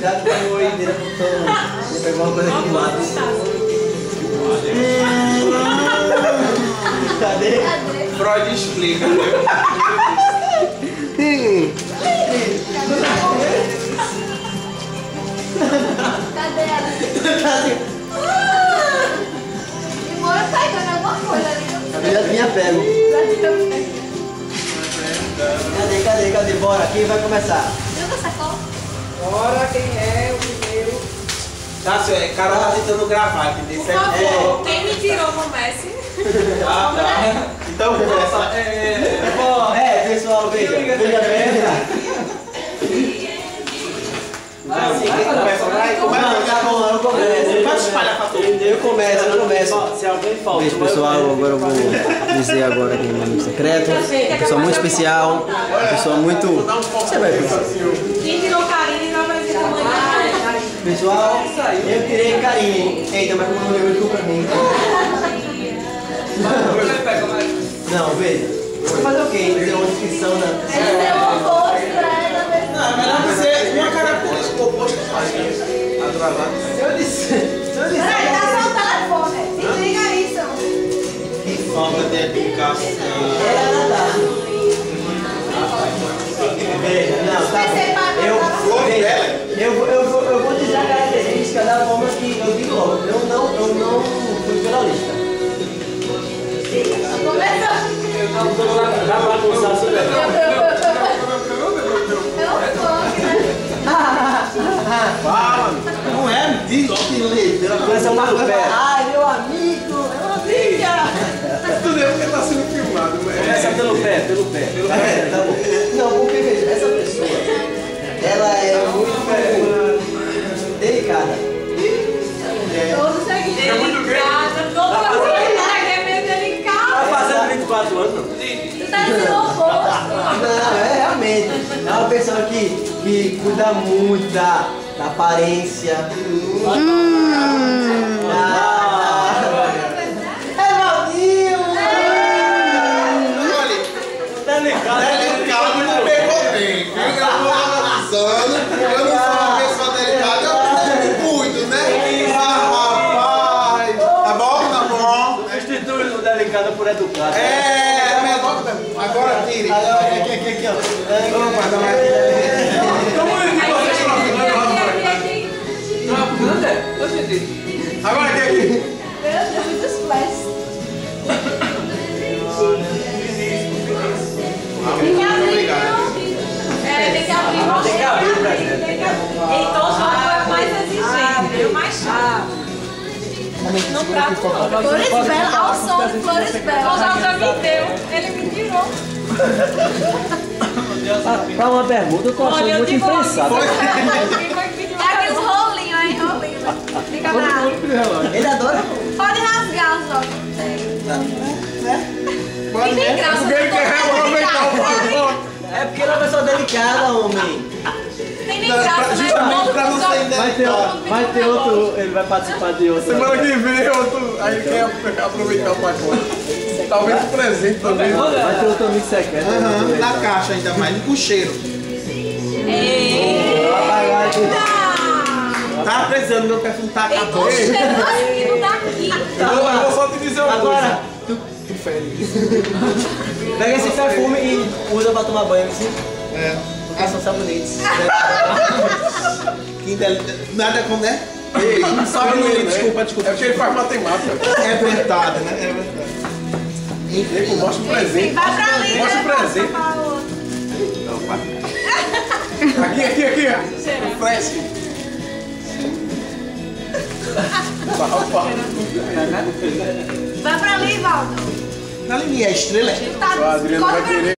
Já pegou aí dentro, você pegou uma coisa que mata. Cadê? Freud explica. Cadê ela? Demora pegando alguma coisa ali. Já vinha pego. Cadê? Bora, quem vai começar? Bora, quem é o primeiro? Cássio, Carol tá tentando gravar aqui. Tem Por favor, quem me tirou comece. Ah, tá. Então começa. Pessoal, veja bem. Não, tá bom, eu começo. Pode espalhar pra todo mundo. Eu começo. Se alguém falta. Beijo, pessoal. Agora eu vou dizer agora aqui meu amigo secreto. Uma pessoa muito especial. Uma pessoa muito... Você vai pensar. Quem tirou Karine não vai dizer amanhã. Pessoal, eu tirei Karine. Eita, mas como eu lembro pra mim. Não, veja. Vou fazer o quê? Fazer uma descrição da... Ela deu um oposto pra ela mesmo. Não, melhor você uma característica oposta faz. Eu disse... Peraí, tá só o telefone. Se liga isso. Que falta de educação. Veja, não, tá bom. Eu vou dizer a característica da forma que eu digo logo. Eu não fui pela lista. Começou. Dá pra almoçar sobre ela. Fala, não é? Diz logo que letra. Começa pelo pé. Ai, meu amigo, é uma briga. Tudo é porque tá sendo filmado, mas... Começa pelo pé. Tá bom. Não, porque veja, essa pessoa, ela é muito delicada. Todo seguinte. É muito grande. Toda mulher é meio delicada. Tá fazendo 24 anos, não? Tu tá dizendo o oposto. Não, é realmente. É uma pessoa que cuida muito da aparência. É Valdinho! Delicado não pegou bem. Eu vou analisando. Eu não sou uma pessoa delicada, eu me cuido, né? Ah, rapaz. Tá bom? Substitui o delicado por educado. É melhor. Agora tire. Aqui, ó. Opa, dá mais. Como é que vocês estão ficando? Agora aqui. Meu Deus, muitos flashes. Tem que abrir, Tem que abrir você. Tem que abrir pra gente. Então o jogo é mais exigente, é o mais chato. No prato não. Flores Bela, ao som de Flores Bela. O João já me deu, ele me tirou. Pra uma pergunta, eu tô achando muito imprensado. É aqueles rolinhos aí, rolinhos. Fica bravo. Ele adora. Pode rasgar os olhos. Pode, Tem né? graça. Porque ele quer aproveitar o favor. É porque ela é uma pessoa delicada, homem. Tem nem graça, né? Justamente pra não ser indelicado. Vai ter outro, ele vai participar de outro. Semana que vem outro. Aí quer aproveitar o pacote. Talvez o presente também. Vai ter outro amigo secreto. Na caixa ainda mais, com cheiro. Tá precisando, meu perfume tá Ei, acabando. tô cheirando aquilo daqui. Eu vou só te dizer uma coisa. Agora, pega esse perfume e usa pra tomar banho, assim. É. Porque são sabonetes. Nada com, né? Ei, não sabe ler, desculpa. É porque ele faz matemática. É verdade, né? É verdade. Enfim, mostra o presente. Vai pra ali. Mostra o presente. Aqui. O flash. Vai pra ali, Valdo. Não é a estrela? Tá, Adriano vai querer.